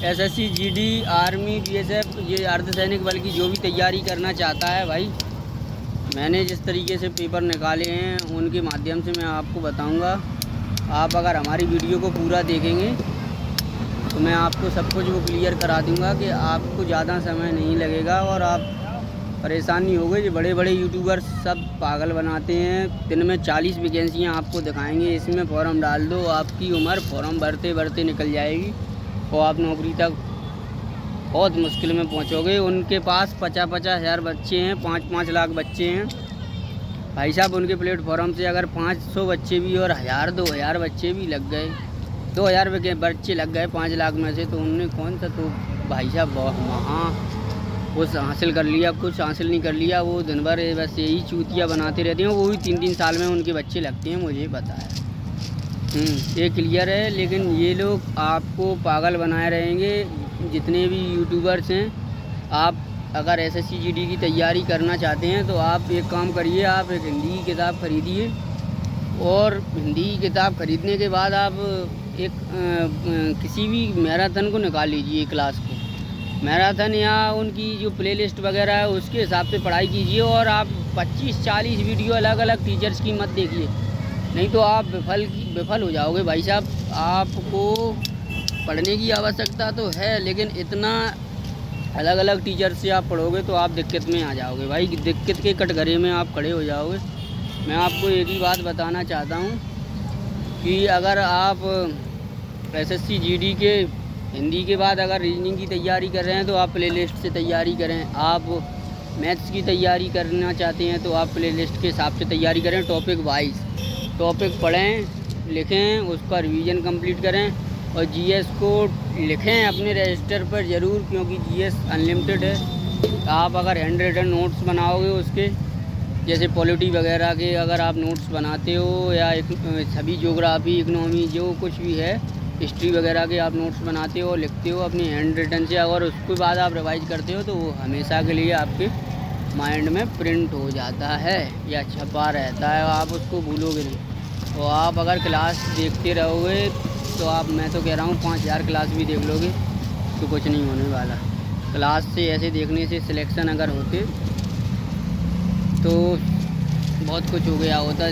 SSC, GD, army, BSF, ये अर्धसैनिक बल की जो भी तैयारी करना चाहता है भाई, मैंने जिस तरीके से पेपर निकाले हैं उनके माध्यम से मैं आपको बताऊंगा। आप अगर हमारी वीडियो को पूरा देखेंगे तो मैं आपको सब कुछ वो क्लियर करा दूंगा कि आपको ज़्यादा समय नहीं लगेगा और आप परेशानी हो गई। जो बड़े बड़े यूट्यूबर सब पागल बनाते हैं, दिन में 40 वैकेंसियाँ आपको दिखाएंगे, इसमें फॉर्म डाल दो, आपकी उम्र फॉर्म भरते भरते निकल जाएगी और आप नौकरी तक बहुत मुश्किल में पहुंचोगे। उनके पास 50-50 हज़ार बच्चे हैं, 5-5 लाख बच्चे हैं भाई साहब। उनके प्लेटफॉर्म से अगर 500 बच्चे भी और 1000-2000 बच्चे भी लग गए, 2000 बच्चे लग गए 5 लाख में से, तो उनने कौन सा तो भाई साहब वहाँ कुछ हासिल कर लिया, कुछ हासिल नहीं कर लिया। वो दिन भर बस यही चूतियाँ बनाते रहते हैं। वो भी 3-3 साल में उनके बच्चे लगते हैं, मुझे पता है। ये क्लियर है। लेकिन ये लोग आपको पागल बनाए रहेंगे, जितने भी यूट्यूबर्स हैं। आप अगर एसएससी जीडी की तैयारी करना चाहते हैं तो आप एक काम करिए, आप एक हिंदी की किताब खरीदिए और हिंदी की किताब खरीदने के बाद आप एक किसी भी मैराथन को निकाल लीजिए, क्लास को मैराथन या उनकी जो प्लेलिस्ट वगैरह है उसके हिसाब से पढ़ाई कीजिए। और आप 25-40 वीडियो अलग अलग टीचर्स की मत देखिए, नहीं तो आप विफल हो जाओगे भाई साहब। आपको पढ़ने की आवश्यकता तो है, लेकिन इतना अलग अलग टीचर से आप पढ़ोगे तो आप दिक्कत में आ जाओगे भाई, दिक्कत के कटघरे में आप खड़े हो जाओगे। मैं आपको एक ही बात बताना चाहता हूँ कि अगर आप एसएससी जीडी के हिंदी के बाद अगर रीजनिंग की तैयारी कर रहे हैं तो आप प्लेलिस्ट से तैयारी करें। आप मैथ्स की तैयारी करना चाहते हैं तो आप प्लेलिस्ट के हिसाब से तैयारी करें। टॉपिक वाइज टॉपिक पढ़ें, लिखें, उसका रिवीजन कंप्लीट करें और जीएस को लिखें अपने रजिस्टर पर ज़रूर, क्योंकि जीएस अनलिमिटेड है। आप अगर हैंड रिटन नोट्स बनाओगे उसके, जैसे पॉलिटी वगैरह के अगर आप नोट्स बनाते हो या सभी ज्योग्राफी, इकनॉमी, जो कुछ भी है, हिस्ट्री वगैरह के आप नोट्स बनाते हो, लिखते हो अपनी हैंड रिटन से, अगर उसके बाद आप रिवाइज करते हो तो वो हमेशा के लिए आपके माइंड में प्रिंट हो जाता है या छपा रहता है, आप उसको भूलोगे नहीं। तो आप अगर क्लास देखते रहोगे तो आप, मैं तो कह रहा हूँ 5000 क्लास भी देख लोगे तो कुछ नहीं होने वाला। क्लास से ऐसे देखने से सिलेक्शन अगर होते तो बहुत कुछ हो गया होता,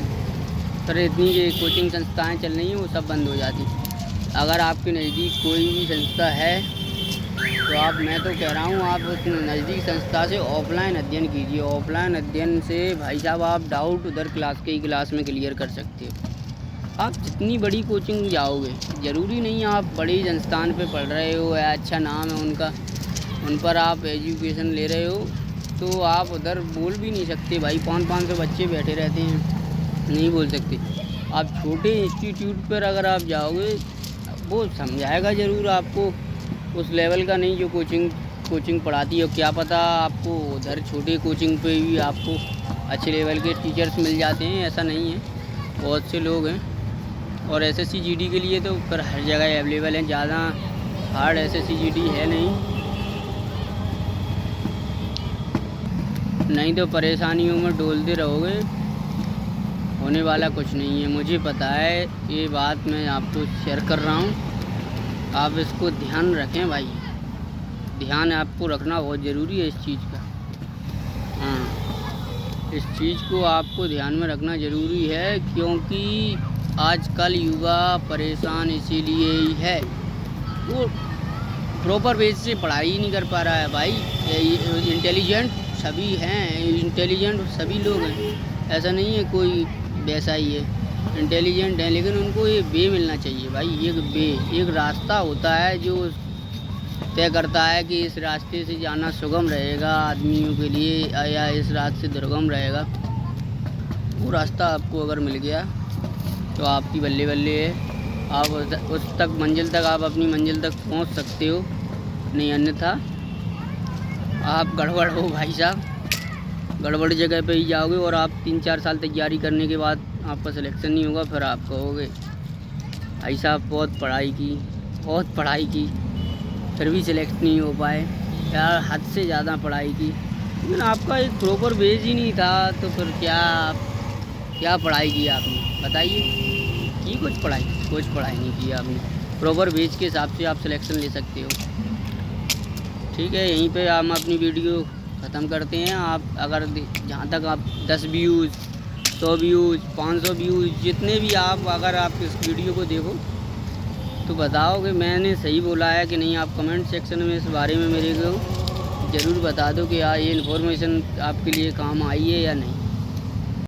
पर इतनी ये कोचिंग संस्थाएं चल रही हैं वो सब बंद हो जाती। अगर आपके नज़दीक कोई भी संस्था है तो आप, मैं तो कह रहा हूँ आप उस नज़दीक संस्था से ऑफलाइन अध्ययन कीजिए। ऑफलाइन अध्ययन से भाई साहब आप डाउट उधर क्लास के ही क्लास में क्लियर कर सकते हो। आप जितनी बड़ी कोचिंग जाओगे, ज़रूरी नहीं आप बड़े संस्थान पे पढ़ रहे हो या अच्छा नाम है उनका, उन पर आप एजुकेशन ले रहे हो, तो आप उधर बोल भी नहीं सकते भाई। 500 बच्चे बैठे रहते हैं, नहीं बोल सकते। आप छोटे इंस्टीट्यूट पर अगर आप जाओगे वो समझाएगा ज़रूर आपको, उस लेवल का नहीं जो कोचिंग पढ़ाती है। क्या पता आपको उधर छोटे कोचिंग पे भी आपको अच्छे लेवल के टीचर्स मिल जाते हैं, ऐसा नहीं है, बहुत से लोग हैं। और एसएससी जीडी के लिए तो फिर हर जगह अवेलेबल है, ज़्यादा हार्ड एसएससी जीडी है नहीं तो परेशानियों में डोलते रहोगे, होने वाला कुछ नहीं है। मुझे पता है, ये बात मैं आपको शेयर कर रहा हूँ, आप इसको ध्यान रखें भाई, ध्यान आपको रखना बहुत ज़रूरी है इस चीज़ का। हाँ, इस चीज़ को आपको ध्यान में रखना ज़रूरी है, क्योंकि आजकल युवा परेशान इसीलिए ही है, वो प्रॉपर बेस से पढ़ाई नहीं कर पा रहा है भाई। इंटेलिजेंट सभी हैं, इंटेलिजेंट सभी लोग हैं, ऐसा नहीं है कोई वैसा ही है, इंटेलिजेंट है, लेकिन उनको ये वे मिलना चाहिए भाई। एक रास्ता होता है जो तय करता है कि इस रास्ते से जाना सुगम रहेगा आदमियों के लिए या इस रास्ते से दुर्गम रहेगा। वो रास्ता आपको अगर मिल गया तो आपकी बल्ले बल्ले है, आप उस तक मंजिल तक, आप अपनी मंजिल तक पहुंच सकते हो, नहीं अन्यथा आप गड़बड़ हो भाई साहब, गड़बड़ जगह पे ही जाओगे। और आप 3-4 साल तैयारी करने के बाद आपका सिलेक्शन नहीं होगा, फिर आप कहोगे भाई साहब बहुत पढ़ाई की फिर भी सिलेक्ट नहीं हो पाए यार, हद से ज़्यादा पढ़ाई की, लेकिन आपका एक प्रॉपर बेस ही नहीं था, तो फिर क्या पढ़ाई की आपने बताइए? की कुछ पढ़ाई नहीं की आपने, प्रॉपर वेज के हिसाब से आप सिलेक्शन ले सकते हो। ठीक है, यहीं पे हम अपनी वीडियो ख़त्म करते हैं। आप अगर जहाँ तक आप 10 व्यूज़, 100 व्यूज़, 500 व्यूज़, जितने भी आप अगर आप इस वीडियो को देखो तो बताओ कि मैंने सही बोला है कि नहीं। आप कमेंट सेक्शन में इस बारे में मेरे को ज़रूर बता दो कि यार ये इन्फॉर्मेशन आपके लिए काम आई है या नहीं।